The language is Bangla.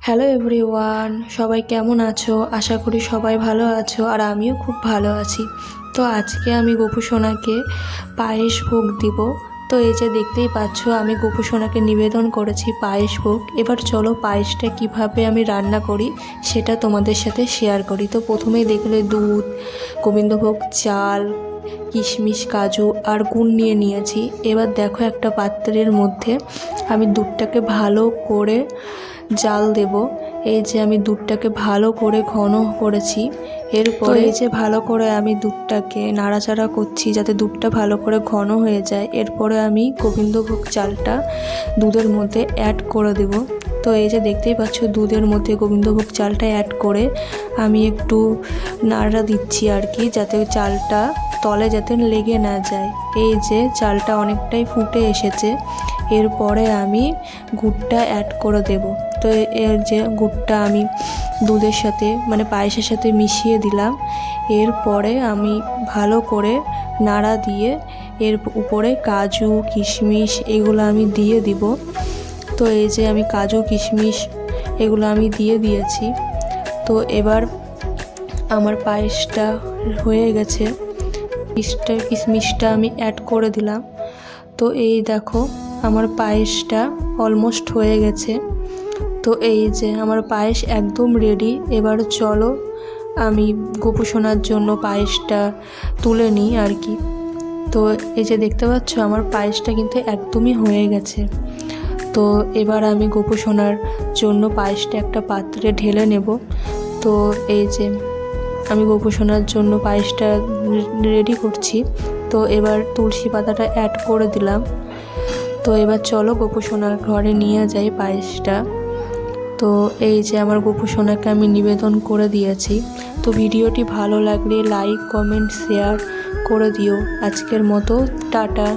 হ্যালো এভরিওয়ান, সবাই কেমন আছো? আশা করি সবাই ভালো আছো আর আমিও খুব ভালো আছি। তো আজকে আমি গোপু সোনাকে পায়েস ভোগ দিব। তো এই যে দেখতেই পাচ্ছ, আমি গোপু সোনাকে নিবেদন করেছি পায়েস ভোগ। এবার চলো পায়েসটা কিভাবে আমি রান্না করি সেটা তোমাদের সাথে শেয়ার করি। তো প্রথমেই দেখলে দুধ, গোবিন্দভোগ চাল, কিশমিশ, কাজু আর গুড় নিয়েছি। এবার দেখো একটা পাত্রের মধ্যে আমি দুধটাকে ভালো করে জাল দেব। এই যে আমি দুধটাকে ভালো করে ঘন করেছি। এরপরে এই যে ভালো করে আমি দুধটাকে নাড়াচাড়া করছি যাতে দুধটা ভালো করে ঘন হয়ে যায়। এরপরে আমি গোবিন্দভোগ চালটা দুধের মধ্যে অ্যাড করে দেব। তো এই যে দেখতেই পাচ্ছ দুধের মধ্যে গোবিন্দভোগ চালটা অ্যাড করে আমি একটু নাড়া দিচ্ছি আর কি, যাতে চালটা তলে যাতে লেগে না যায়। এই যে চালটা অনেকটাই ফুটে এসেছে। এরপরে আমি গুড়টা অ্যাড করে দেব। তো এর যে গুড়টা আমি দুধের সাথে মানে পায়েসের সাথে মিশিয়ে দিলাম। এরপরে আমি ভালো করে নাড়া দিয়ে এর উপরে কাজু কিশমিশ এগুলো আমি দিয়ে দিব। তো এই যে আমি কাজু কিশমিশ এগুলো আমি দিয়ে দিয়েছি। তো এবার আমার পায়েসটা হয়ে গেছে। কিশমিশটা আমি অ্যাড করে দিলাম। তো এই দেখো আমার পায়েসটা অলমোস্ট হয়ে গেছে। তো এই যে আমার পায়েস একদম রেডি। এবার চলো আমি গোপু সোনার জন্য পায়েসটা তুলে নিই আর কি। তো এই যে দেখতে পাচ্ছ আমার পায়েসটা কিন্তু একদমই হয়ে গেছে। তো এবার আমি গোপু সোনার জন্য পায়েসটা একটা পাত্রে ঢেলে নেব। তো এই যে আমি গোপু সোনার জন্য পায়েসটা রেডি করছি। তো এবার তুলসী পাতাটা অ্যাড করে দিলাম। তো এবার চলো গোপু সোনার ঘরে নিয়ে যাই পায়েসটা। তো এই যে আমার গোপু সোনাকে আমি নিবেদন করে দিয়েছি। তো ভিডিওটি ভালো লাগলে লাইক কমেন্ট শেয়ার করে দিও। আজকের মতো টাটা।